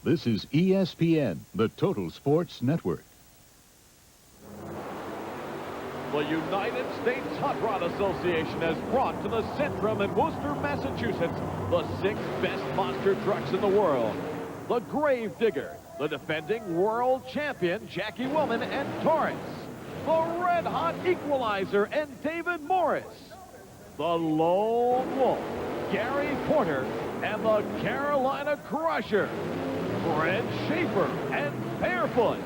This is ESPN, the Total Sports Network. The United States Hot Rod Association has brought to the Centrum in Worcester, Massachusetts, the 6 best monster trucks in the world. The Grave Digger, the defending world champion Jackie Willman and Taurus, the Red Hot Equalizer and David Morris, the Lone Wolf, Gary Porter, and the Carolina Crusher, Fred Schaefer and Barefoot,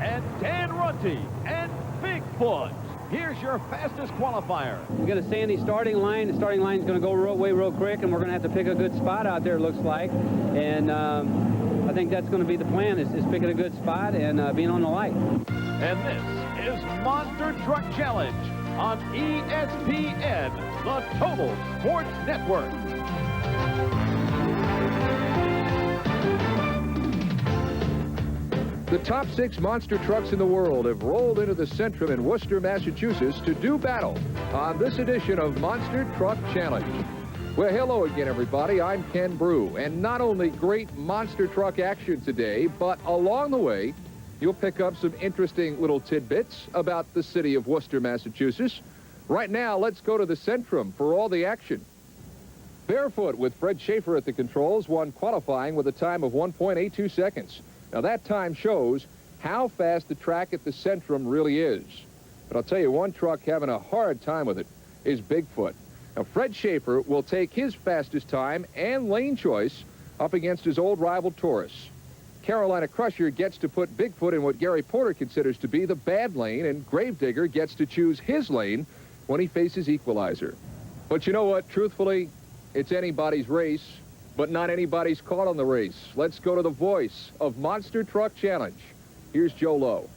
and Dan Runty and Bigfoot. Here's your fastest qualifier. We got a sandy starting line. The starting line is going to go real quick, and we're going to have to pick a good spot out there, it looks like. And I think that's going to be the plan, is picking a good spot and being on the light. And this is Monster Truck Challenge on ESPN, the Total Sports Network. The top 6 monster trucks in the world have rolled into the Centrum in Worcester, Massachusetts to do battle on this edition of Monster Truck Challenge. Well, hello again, everybody. I'm Ken Broo, and not only great monster truck action today, but along the way, you'll pick up some interesting little tidbits about the city of Worcester, Massachusetts. Right now, let's go to the Centrum for all the action. Barefoot with Fred Schaefer at the controls won qualifying with a time of 1.82 seconds. Now, that time shows how fast the track at the Centrum really is. But I'll tell you, one truck having a hard time with it is Bigfoot. Now, Fred Schaefer will take his fastest time and lane choice up against his old rival Taurus. Carolina Crusher gets to put Bigfoot in what Gary Porter considers to be the bad lane, and Gravedigger gets to choose his lane when he faces Equalizer. But you know what? Truthfully, it's anybody's race, but not anybody's caught on the race. Let's go to the voice of Monster Truck Challenge. Here's Joe Lowe.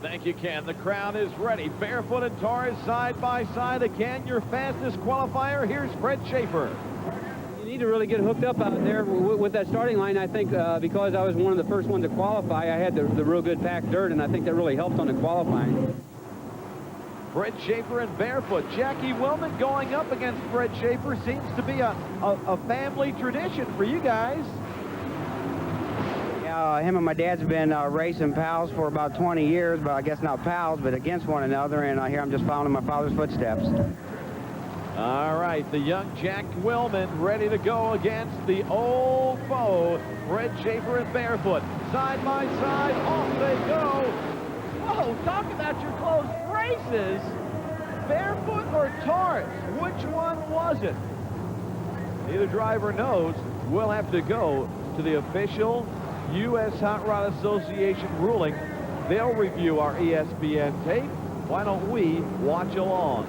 Thank you, Ken. The crowd is ready. Barefoot and Taurus side by side again. Your fastest qualifier, here's Fred Schaefer. You need to really get hooked up out there with that starting line. I think because I was one of the first ones to qualify, I had the real good packed dirt, and I think that really helped on the qualifying. Fred Schaefer and Barefoot. Jackie Willman going up against Fred Schaefer seems to be a family tradition for you guys. Yeah, him and my dad's been racing pals for about 20 years, but I guess not pals, but against one another, and here I'm just following my father's footsteps. All right, the young Jack Willman ready to go against the old foe, Fred Schaefer and Barefoot. Side by side, off they go. Whoa, talk about your close races. Barefoot or Taurus? Which one was it? Neither driver knows. We'll have to go to the official U.S. Hot Rod Association ruling. They'll review our ESPN tape. Why don't we watch along?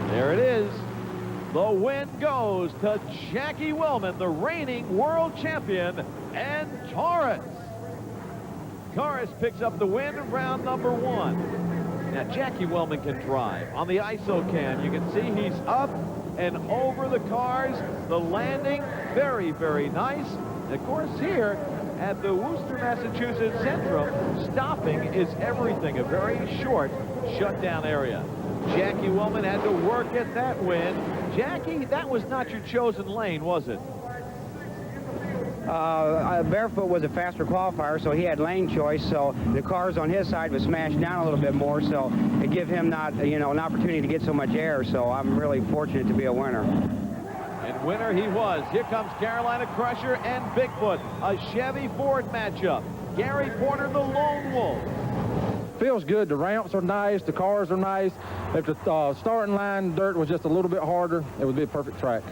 There it is. The win goes to Jackie Willman, the reigning world champion, and Taurus. Taurus picks up the win in round number 1. Now, Jackie Willman can drive. On the ISO cam, you can see he's up and over the cars. The landing, very, very nice. And of course, here at the Worcester, Massachusetts Centrum, stopping is everything. A very short shutdown area. Jackie Willman had to work at that win. Jackie, that was not your chosen lane, was it? Barefoot was a faster qualifier, so he had lane choice, so the cars on his side was smashed down a little bit more, so it gave him not, an opportunity to get so much air, so I'm really fortunate to be a winner. And winner he was. Here comes Carolina Crusher and Bigfoot, a Chevy Ford matchup. Gary Porter, the Lone Wolf. Feels good. The ramps are nice. The cars are nice. If the starting line dirt was just a little bit harder, it would be a perfect track.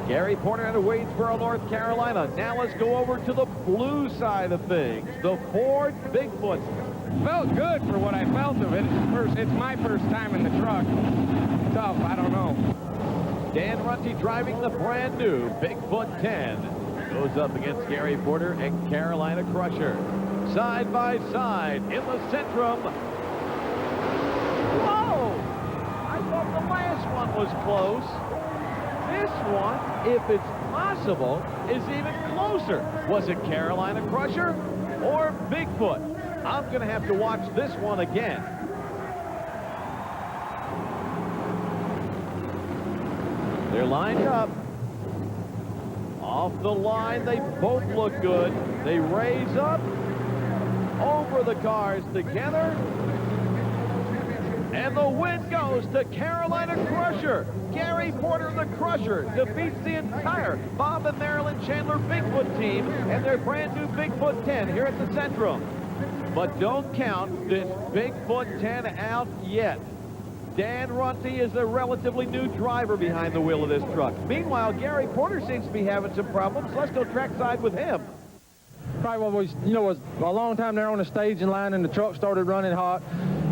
Gary Porter out of Wadesboro, North Carolina. Now let's go over to the blue side of things. The Ford Bigfoot. Felt good for what I felt of it. It's my first time in the truck. Tough, I don't know. Dan Runty driving the brand new Bigfoot 10. Goes up against Gary Porter and Carolina Crusher. Side by side in the Centrum. Whoa! I thought the last one was close. This one, if it's possible, is even closer. Was it Carolina Crusher or Bigfoot? I'm going to have to watch this one again. They're lined up. Off the line, they both look good. They raise up over the cars together. And the win goes to Carolina Crusher. Gary Porter, the Crusher, defeats the entire Bob and Marilyn Chandler Bigfoot team and their brand new Bigfoot 10 here at the Centrum. But don't count this Bigfoot 10 out yet. Dan Runte is a relatively new driver behind the wheel of this truck. Meanwhile, Gary Porter seems to be having some problems. Let's go trackside with him. Probably what was, was a long time there on the staging line, and the truck started running hot.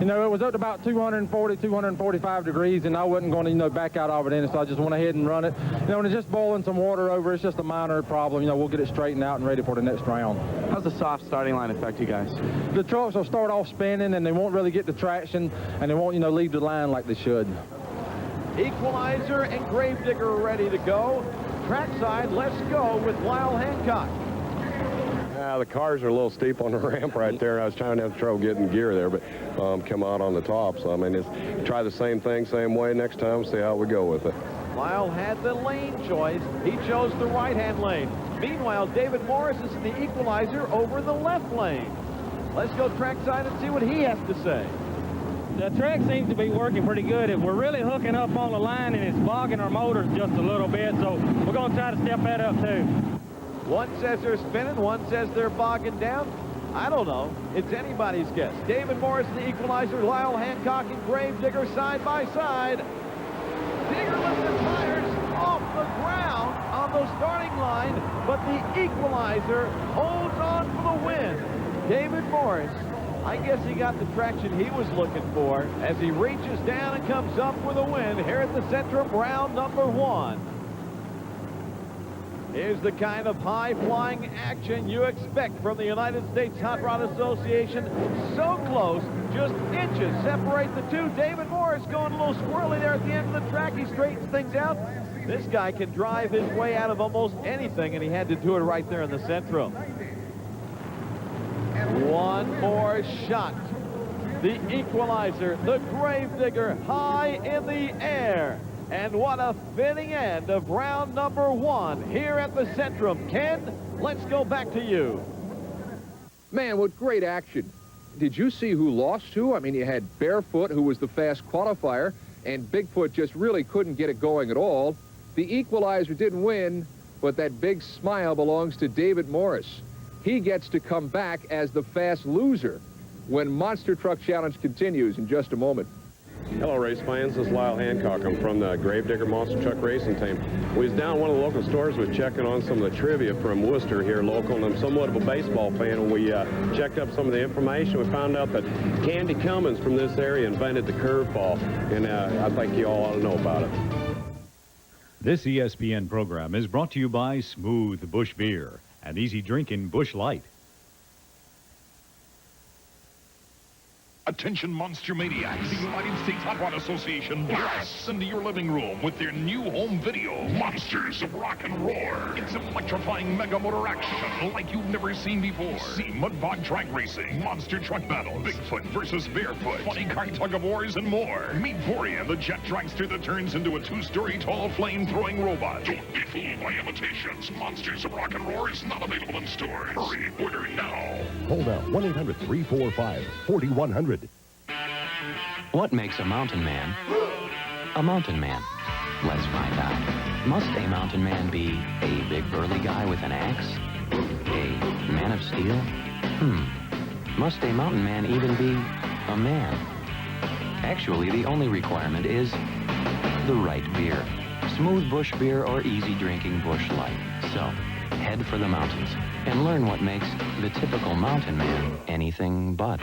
It was up to about 240, 245 degrees, and I wasn't going to, back out of it, so I just went ahead and run it. And it's just boiling some water over. It's just a minor problem. We'll get it straightened out and ready for the next round. How's the soft starting line affect you guys? The trucks will start off spinning, and they won't really get the traction, and they won't, leave the line like they should. Equalizer and Gravedigger are ready to go. Trackside, let's go with Lyle Hancock. The cars are a little steep on the ramp right there. I was trying to have trouble getting gear there, but come out on the top. So, I mean, try the same thing, same way next time, see how we go with it. Lyle had the lane choice. He chose the right-hand lane. Meanwhile, David Morris is in the Equalizer over the left lane. Let's go trackside and see what he has to say. The track seems to be working pretty good. We're really hooking up on the line, and it's bogging our motors just a little bit, so we're going to try to step that up, too. One says they're spinning, one says they're bogging down. I don't know. It's anybody's guess. David Morris, the Equalizer, Lyle Hancock, and Gravedigger side by side. Digger lifts the tires off the ground on the starting line, but the Equalizer holds on for the win. David Morris, I guess he got the traction he was looking for as he reaches down and comes up with a win here at the Centrum round number 1. Here's the kind of high-flying action you expect from the United States Hot Rod Association. So close, just inches separate the two. David Morris going a little squirrely there at the end of the track. He straightens things out. This guy can drive his way out of almost anything, and he had to do it right there in the Centrum. One more shot. The Equalizer, the Gravedigger, high in the air. And what a fitting end of round number 1 here at the Centrum. Ken, let's go back to you. Man, what great action. Did you see who lost who? I mean, you had Barefoot, who was the fast qualifier, and Bigfoot just really couldn't get it going at all. The Equalizer didn't win, but that big smile belongs to David Morris. He gets to come back as the fast loser when Monster Truck Challenge continues in just a moment. Hello, race fans. This is Lyle Hancock. I'm from the Gravedigger Monster Truck Racing Team. We was down at one of the local stores, was checking on some of the trivia from Worcester here local, and I'm somewhat of a baseball fan. When we checked up some of the information, we found out that Candy Cummins from this area invented the curveball, and I think you all ought to know about it. This ESPN program is brought to you by Smooth Bush Beer and easy drinking Bush Light. Attention monster maniacs, the United States Hot Rod Association blasts into your living room with their new home video, Monsters of Rock and Roar. It's electrifying mega motor action like you've never seen before. See mud bog drag racing, monster truck battles, Bigfoot versus Barefoot, funny car tug-of-wars, and more. Meet Borean, the jet dragster that turns into a 2-story tall flame-throwing robot. Don't be fooled by imitations. Monsters of Rock and Roar is not available in stores. Hurry, order now. Call now, 1-800-345-4100. What makes a mountain man a mountain man? Let's find out. Must a mountain man be a big burly guy with an axe? A man of steel? Must a mountain man even be a man? Actually, the only requirement is the right beer. Smooth Bush Beer or easy drinking Bush Light. So, head for the mountains and learn what makes the typical mountain man anything but.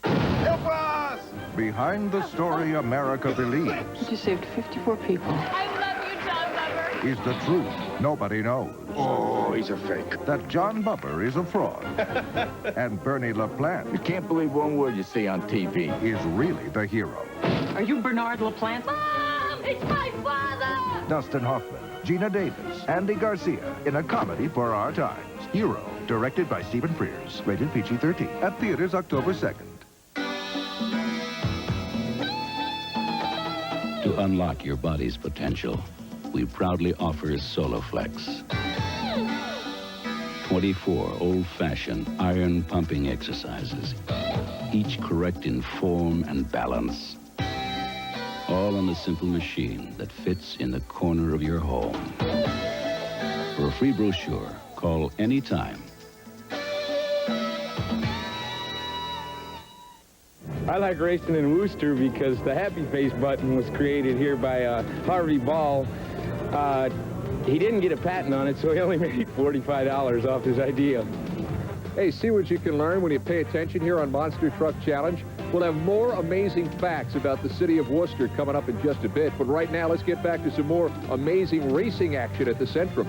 Help us! Behind the story America believes. You saved 54 people. I love you, John Bubber. Is the truth nobody knows. Oh, he's a fake. That John Bubber is a fraud. And Bernie LaPlante. You can't believe one word you see on TV. Is really the hero. Are you Bernard LaPlante? Mom, it's my father! Dustin Hoffman, Gina Davis, Andy Garcia in a comedy for our times. Hero, directed by Stephen Frears. Rated PG-13. At theaters October 2nd. To unlock your body's potential, we proudly offer Soloflex. 24 old-fashioned iron pumping exercises, each correct in form and balance. All on a simple machine that fits in the corner of your home. For a free brochure, call anytime. I like racing in Worcester because the happy face button was created here by Harvey Ball. He didn't get a patent on it, so he only made $45 off his idea. Hey, see what you can learn when you pay attention here on Monster Truck Challenge. We'll have more amazing facts about the city of Worcester coming up in just a bit, but right now let's get back to some more amazing racing action at the Centrum.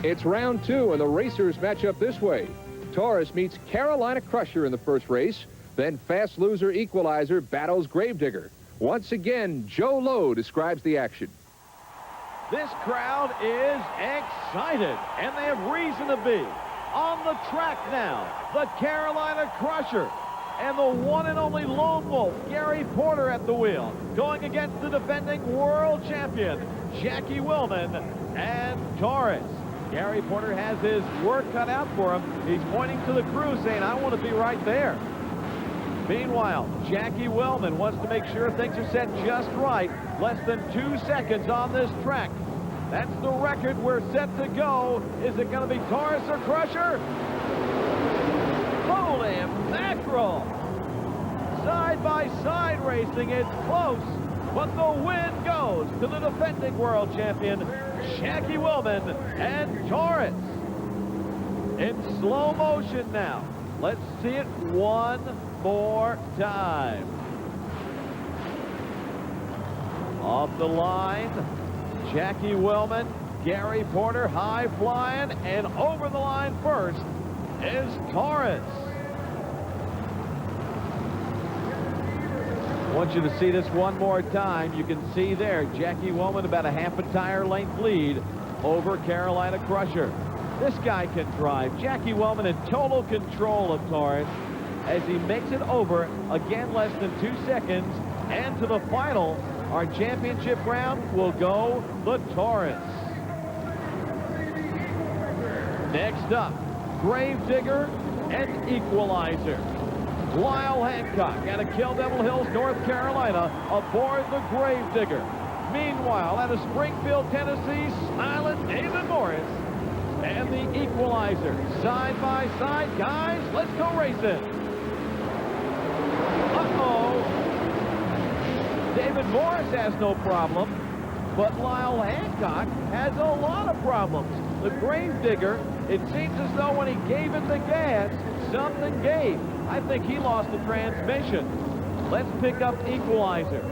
It's round 2, and the racers match up this way. Taurus meets Carolina Crusher in the first race, then fast loser Equalizer battles Gravedigger. Once again, Joe Lowe describes the action. This crowd is excited, and they have reason to be. On the track now, the Carolina Crusher, and the one and only lone wolf, Gary Porter at the wheel, going against the defending world champion, Jackie Willman and Taurus. Gary Porter has his work cut out for him. He's pointing to the crew saying, I want to be right there. Meanwhile, Jackie Willman wants to make sure things are set just right. Less than 2 seconds on this track. That's the record. We're set to go. Is it going to be Taurus or Crusher? Holy mackerel! Side-by-side racing, it's close, but the win goes to the defending world champion, Jackie Willman and Taurus. In slow motion now. Let's see it one more time. Off the line, Jackie Willman, Gary Porter high flying, and over the line first is Taurus. I want you to see this one more time. You can see there, Jackie Willman about a half a tire length lead over Carolina Crusher. This guy can drive. Jackie Willman in total control of Taurus as he makes it over, again less than 2 seconds, and to the final, our championship round will go the Taurus. Next up, Gravedigger and Equalizer. Lyle Hancock out of Kill Devil Hills, North Carolina, aboard the Gravedigger. Meanwhile, out of Springfield, Tennessee, smiling David Morris and the Equalizer. Side by side, guys, let's go racing. Uh-oh. David Morris has no problem, but Lyle Hancock has a lot of problems. The Gravedigger, it seems as though when he gave it the gas, something gave. I think he lost the transmission. Let's pick up Equalizer.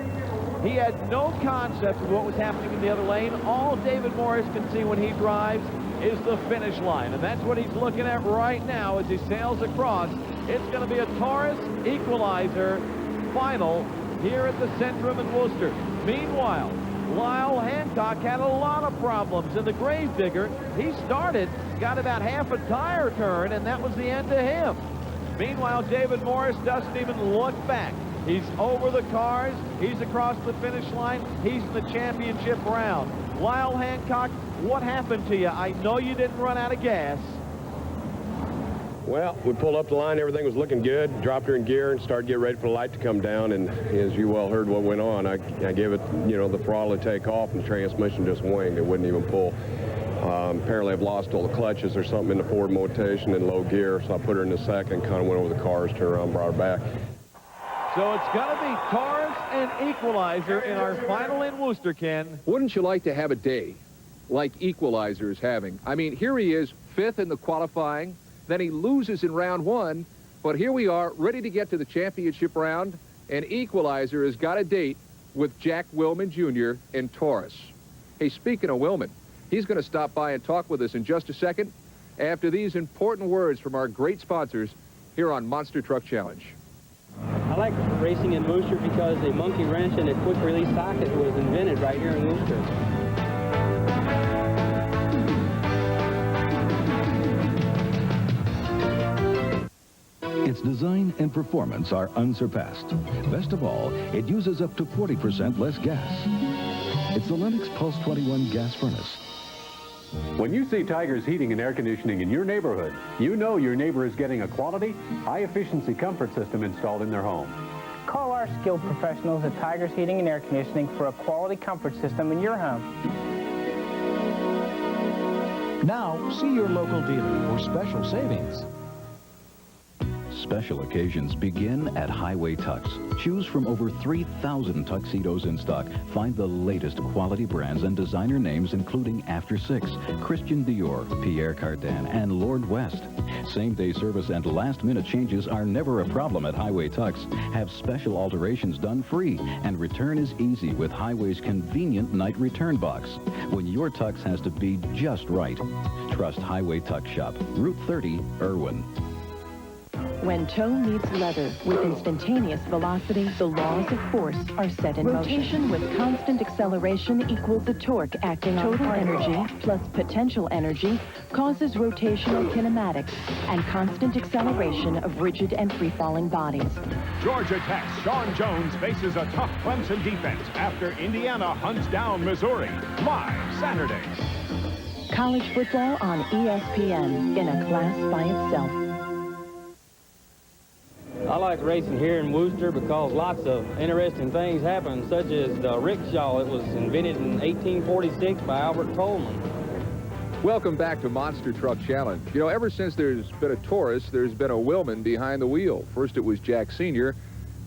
He had no concept of what was happening in the other lane. All David Morris can see when he drives is the finish line, and that's what he's looking at right now as he sails across. It's going to be a Taurus Equalizer final here at the Centrum in Worcester. Meanwhile, Lyle Hancock had a lot of problems in the Gravedigger. He started, got about half a tire turn, and that was the end of him. Meanwhile, David Morris doesn't even look back. He's over the cars. He's across the finish line. He's in the championship round. Lyle Hancock, what happened to you? I know you didn't run out of gas. Well, we pulled up the line. Everything was looking good. Dropped her in gear and started getting ready for the light to come down. And as you well heard what went on, I gave it, the throttle to take off, and the transmission just winged. It wouldn't even pull. Apparently, I've lost all the clutches or something in the forward rotation in low gear. So I put her in the second, kind of went over the cars, turned around, brought her back. So it's going to be Taurus and Equalizer in our final in Worcester, Ken. Wouldn't you like to have a day like Equalizer is having? I mean, here he is, 5th in the qualifying. Then he loses in round 1. But here we are, ready to get to the championship round. And Equalizer has got a date with Jack Willman Jr. and Taurus. Hey, speaking of Willman, he's going to stop by and talk with us in just a second after these important words from our great sponsors here on Monster Truck Challenge. I like racing in Worcester because a monkey wrench and a quick release socket was invented right here in Worcester. Its design and performance are unsurpassed. Best of all, it uses up to 40% less gas. It's the Lennox Pulse 21 gas furnace. When you see Tigers Heating and Air Conditioning in your neighborhood, you know your neighbor is getting a quality, high-efficiency comfort system installed in their home. Call our skilled professionals at Tigers Heating and Air Conditioning for a quality comfort system in your home. Now, see your local dealer for special savings. Special occasions begin at Highway Tux. Choose from over 3,000 tuxedos in stock. Find the latest quality brands and designer names including After Six, Christian Dior, Pierre Cardin, and Lord West. Same-day service and last-minute changes are never a problem at Highway Tux. Have special alterations done free, and return is easy with Highway's convenient night return box. When your tux has to be just right, trust Highway Tux Shop, Route 30, Irwin. When toe meets leather with instantaneous velocity, the laws of force are set in motion. Rotation with constant acceleration equals the torque acting on total energy plus potential energy causes rotational kinematics and constant acceleration of rigid and free-falling bodies. Georgia Tech's Sean Jones faces a tough Clemson defense after Indiana hunts down Missouri. Live Saturday. College football on ESPN in a class by itself. I like racing here in Worcester because lots of interesting things happen, such as the rickshaw. It was invented in 1846 by Albert Coleman. Welcome back to Monster Truck Challenge. You know, ever since there's been a Taurus, there's been a Willman behind the wheel. First it was Jack Sr.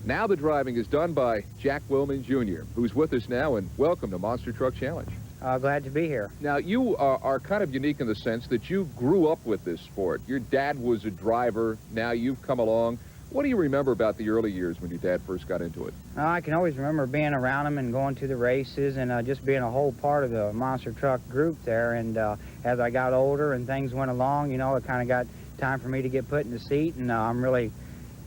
Now the driving is done by Jack Willman Jr., who's with us now, and welcome to Monster Truck Challenge. Glad to be here. Now, you are kind of unique in the sense that you grew up with this sport. Your dad was a driver. Now you've come along. What do you remember about the early years when your dad first got into it? I can always remember being around him and going to the races and just being a whole part of the monster truck group there. And as I got older and things went along, you know, it kind of got time for me to get put in the seat. And I'm really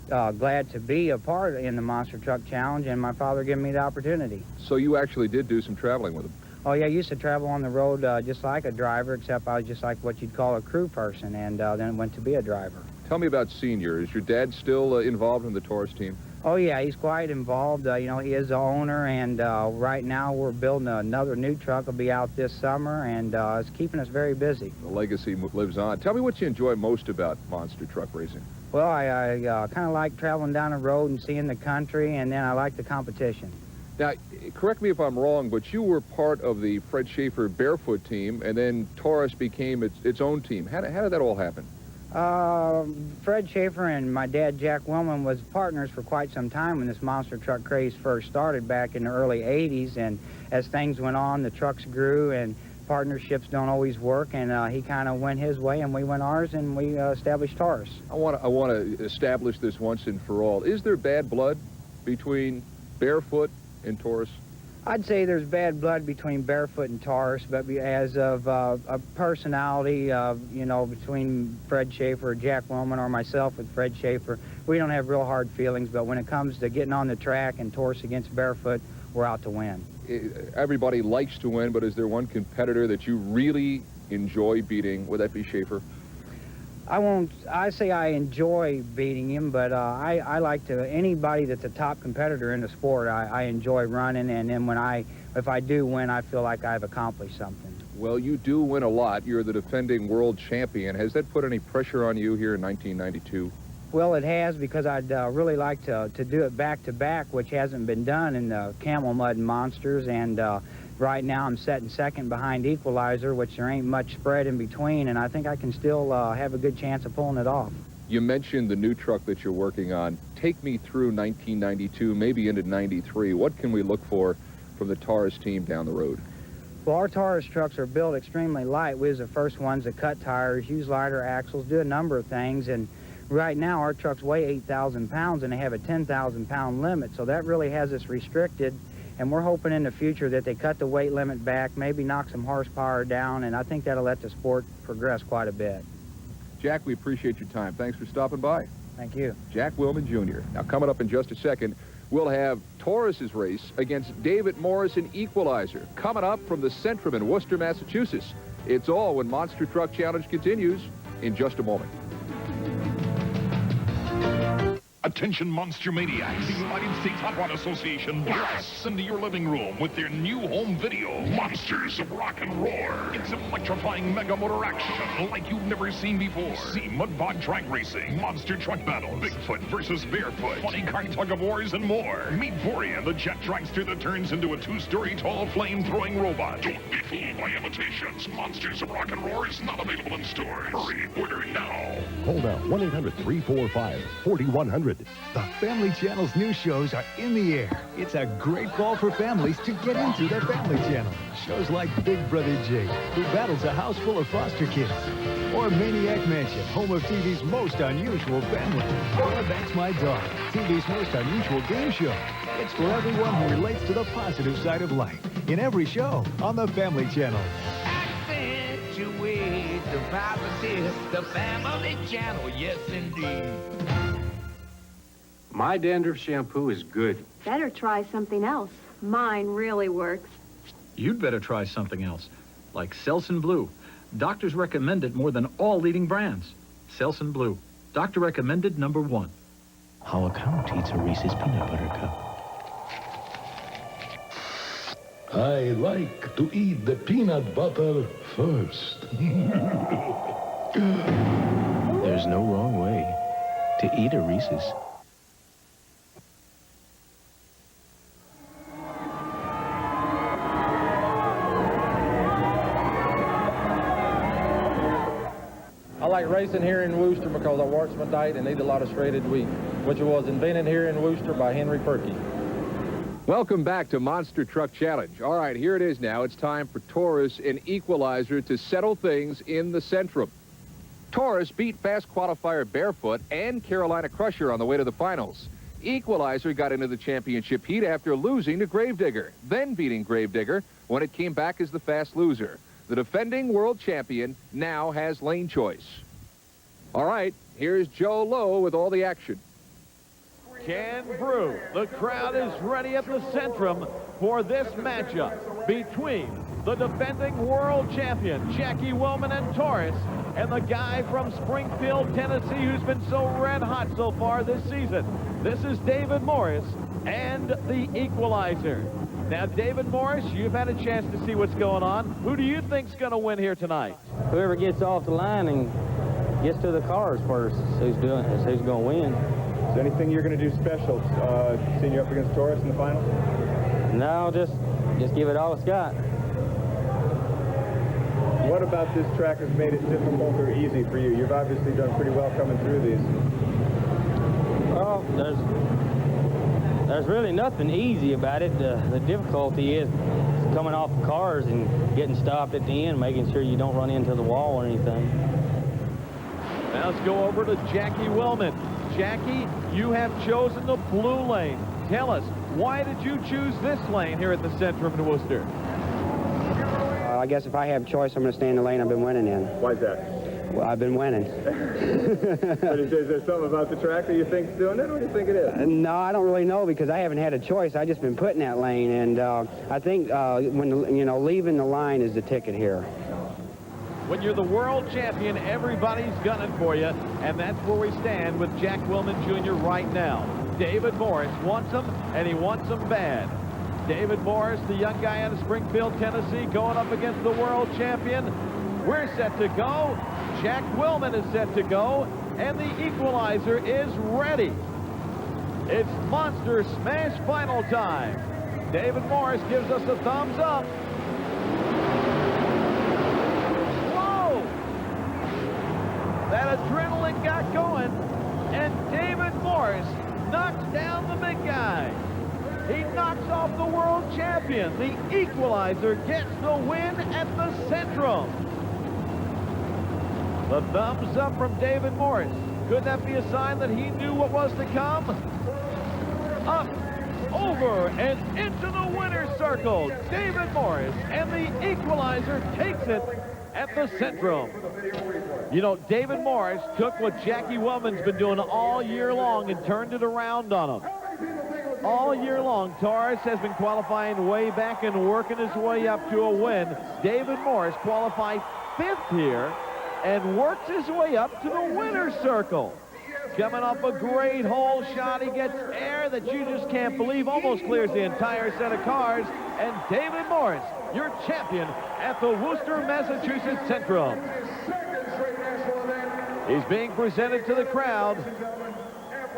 glad to be a part in the Monster Truck Challenge, and my father gave me the opportunity. So you actually did do some traveling with him? Oh, yeah, I used to travel on the road just like a driver, except I was just like what you'd call a crew person, and then went to be a driver. Tell me about Senior. Is your dad still involved in the Taurus team? Oh, yeah, he's quite involved. You know, he is the owner, and right now we're building another new truck. It'll be out this summer, and it's keeping us very busy. The legacy lives on. Tell me what you enjoy most about monster truck racing. Well, I kind of like traveling down the road and seeing the country, and then I like the competition. Now, correct me if I'm wrong, but you were part of the Fred Schaefer Barefoot team, and then Taurus became its own team. How did that all happen? Fred Schaefer and my dad, Jack Willman, was partners for quite some time when this monster truck craze first started back in the early 80s, and as things went on, the trucks grew, and partnerships don't always work, and he kind of went his way, and we went ours, and we established Taurus. I want to establish this once and for all. Is there bad blood between Barefoot and Taurus? I'd say there's bad blood between Barefoot and Taurus, but as of a personality, you know, between Fred Schaefer, Jack Willman, or myself with Fred Schaefer, we don't have real hard feelings, but when it comes to getting on the track and Taurus against Barefoot, we're out to win. Everybody likes to win, but is there one competitor that you really enjoy beating? Would that be Schaefer? I say I enjoy beating him, but I like to, anybody that's a top competitor in the sport, I enjoy running, and then if I do win, I feel like I've accomplished something. Well, you do win a lot. You're the defending world champion. Has that put any pressure on you here in 1992? Well, it has, because I'd really like to do it back-to-back, which hasn't been done in the Camel Mud Monsters, and right now I'm setting second behind Equalizer, which there ain't much spread in between, and I think I can still have a good chance of pulling it off. You mentioned the new truck that you're working on. Take me through 1992, maybe into 93. What can we look for from the Taurus team down the road? Well, our Taurus trucks are built extremely light. We was the first ones to cut tires, use lighter axles, do a number of things, and right now our trucks weigh 8,000 pounds, and they have a 10,000-pound limit, so that really has us restricted. And we're hoping in the future that they cut the weight limit back, maybe knock some horsepower down, and I think that'll let the sport progress quite a bit. Jack, we appreciate your time. Thanks for stopping by. Thank you. Jack Willman Jr. Now, coming up in just a second, we'll have Taurus's race against David Morrison Equalizer, coming up from the Centrum in Worcester, Massachusetts. It's all when Monster Truck Challenge continues in just a moment. Attention monster maniacs. The United States Hot Rod Association blasts into your living room with their new home video, Monsters of Rock and Roar. It's electrifying mega motor action like you've never seen before. See mud bod drag racing, monster truck battles, Bigfoot versus Barefoot, funny car tug-of-wars, and more. Meet Borean, the jet dragster that turns into a 2-story tall flame-throwing robot. Don't be fooled by imitations. Monsters of Rock and Roar is not available in stores. Hurry, order now. Call now 1-800-345-4100. The Family Channel's new shows are in the air. It's a great fall for families to get into the Family Channel. Shows like Big Brother Jake, who battles a house full of foster kids. Or Maniac Mansion, home of TV's most unusual family. Or That's My Dog, TV's most unusual game show. It's for everyone who relates to the positive side of life. In every show on the Family Channel. Accentuate the positive, the Family Channel, yes indeed. My dandruff shampoo is good. Better try something else. Mine really works. You'd better try something else, like Selsun Blue. Doctors recommend it more than all leading brands. Selsun Blue. Doctor recommended #1. How a count eats a Reese's peanut butter cup. I like to eat the peanut butter first. There's no wrong way to eat a Reese's. I like racing here in Worcester because I watch my diet and eat a lot of shredded wheat, which was invented here in Worcester by Henry Perky. Welcome back to Monster Truck Challenge. All right, here it is now. It's time for Taurus and Equalizer to settle things in the Centrum. Taurus beat fast qualifier Barefoot and Carolina Crusher on the way to the finals. Equalizer got into the championship heat after losing to Gravedigger, then beating Gravedigger when it came back as the fast loser. The defending world champion now has lane choice. All right, here's Joe Lowe with all the action. Ken Broo. The crowd is ready at the Centrum for this matchup between the defending world champion, Jackie Willman and Taurus, and the guy from Springfield, Tennessee, who's been so red hot so far this season. This is David Morris and the Equalizer. Now, David Morris, you've had a chance to see what's going on. Who do you think's going to win here tonight? Whoever gets off the line and gets to the cars first is who's going to win. Is there anything you're going to do special seeing you up against Taurus in the final? No, just give it all it's got. What about this track has made it difficult or easy for you? You've obviously done pretty well coming through these. Well, there's really nothing easy about it. The difficulty is coming off the cars and getting stopped at the end, making sure you don't run into the wall or anything. Now let's go over to Jackie Willman. Jackie, you have chosen the blue lane. Tell us, why did you choose this lane here at the Centrum in Worcester? I guess if I have choice, I'm going to stay in the lane I've been winning in. Why is that? Well, I've been winning. But is there something about the track that you think's doing it, or do you think it is? No, I don't really know because I haven't had a choice. I've just been put in that lane, and I think leaving the line is the ticket here. When you're the world champion, everybody's gunning for you, and that's where we stand with Jack Willman Jr. right now. David Morris wants him, and he wants him bad. David Morris, the young guy out of Springfield, Tennessee, going up against the world champion. We're set to go. Jack Willman is set to go, and the Equalizer is ready. It's Monster Smash final time. David Morris gives us a thumbs up. Whoa! That adrenaline got going, and David Morris knocks down the big guy. He knocks off the world champion. The Equalizer gets the win at the Centrum. The thumbs up from David Morris. Could that be a sign that he knew what was to come? Up, over, and into the winner's circle. David Morris and the Equalizer takes it at the Centrum. You know, David Morris took what Jackie Willman's been doing all year long and turned it around on him. All year long, Taurus has been qualifying way back and working his way up to a win. David Morris qualified 5th here and works his way up to the winner's circle. coming off a great hole shot. He gets air that you just can't believe, almost clears the entire set of cars. And David Morris, your champion at the Worcester, Massachusetts Centrum. He's being presented to the crowd.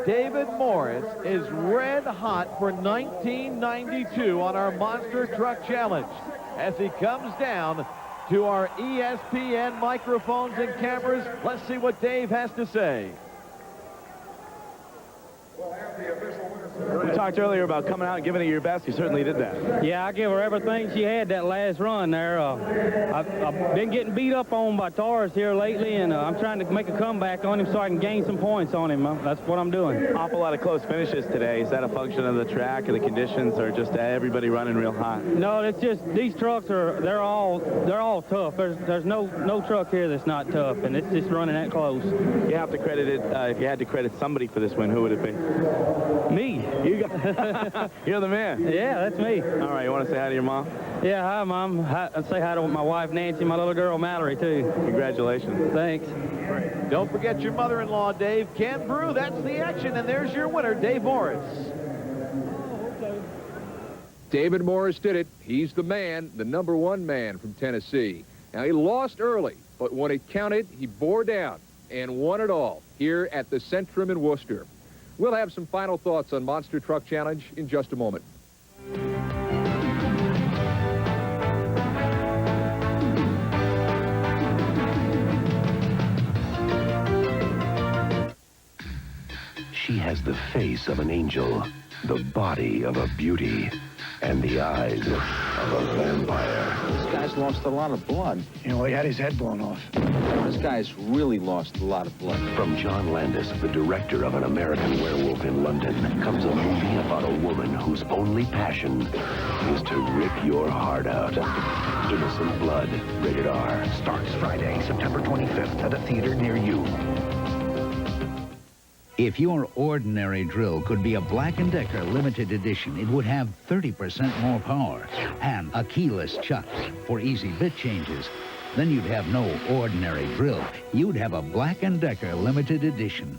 David Morris is red hot for 1992 on our Monster Truck Challenge as he comes down to our ESPN microphones and cameras. Let's see what Dave has to say. We talked earlier about coming out and giving it your best. You certainly did that. Yeah, I gave her everything she had that last run there. I've been getting beat up on by Taurus here lately, and I'm trying to make a comeback on him so I can gain some points on him. That's what I'm doing. Awful lot of close finishes today. Is that a function of the track or the conditions, or just everybody running real hot? No, it's just these trucks they're all tough. There's no truck here that's not tough, and it's just running that close. You have to credit it. If you had to credit somebody for this win, who would it be? Me. You're the man. Yeah, that's me. All right, you want to say hi to your mom? Yeah, hi, Mom. Say hi to my wife, Nancy, my little girl, Mallory, too. Congratulations. Thanks. Don't forget your mother-in-law, Dave. Ken Broo, that's the action, and there's your winner, Dave Morris. David Morris did it. He's the man, the #1 man from Tennessee. Now, he lost early, but when it counted, he bore down and won it all here at the Centrum in Worcester. We'll have some final thoughts on Monster Truck Challenge in just a moment. She has the face of an angel, the body of a beauty, and the eyes of a vampire. This guy's lost a lot of blood. You know, he had his head blown off. This guy's really lost a lot of blood. From John Landis, the director of An American Werewolf in London, comes a movie about a woman whose only passion is to rip your heart out. Innocent Blood, rated R. Starts Friday, September 25th at a theater near you. If your ordinary drill could be a Black & Decker limited edition, it would have 30% more power and a keyless chuck for easy bit changes. Then you'd have no ordinary drill. You'd have a Black & Decker limited edition.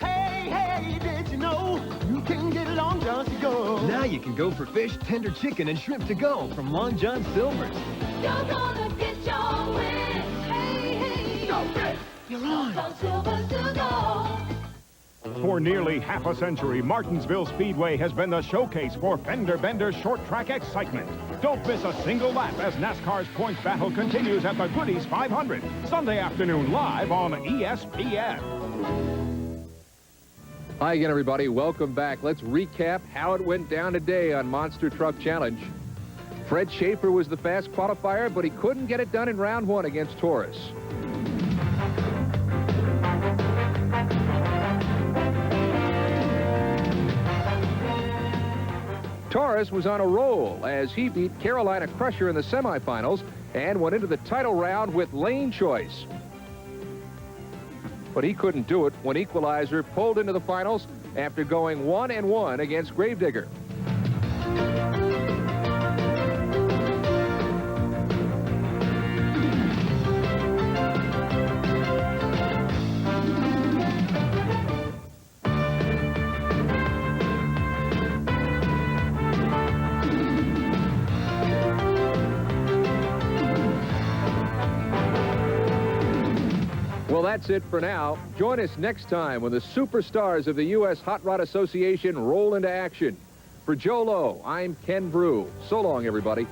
Hey, did you know you can get Long John to go? Now you can go for fish, tender chicken, and shrimp to go from Long John Silver's. You're gonna get your wish. Hey, go fish. You're on. Long John Silver's to go. For nearly half a century, Martinsville Speedway has been the showcase for fender bender short track excitement. Don't miss a single lap as NASCAR's points battle continues at the Goodies 500, Sunday afternoon live on ESPN. Hi again, everybody. Welcome back. Let's recap how it went down today on Monster Truck Challenge. Fred Schaefer was the fast qualifier, but he couldn't get it done in round 1 against Taurus. Taurus was on a roll as he beat Carolina Crusher in the semifinals and went into the title round with lane choice. But he couldn't do it when Equalizer pulled into the finals after going 1-1 against Gravedigger. Well, that's it for now. Join us next time when the superstars of the U.S. Hot Rod Association roll into action. For Joe Lowe, I'm Ken Broo. So long, everybody.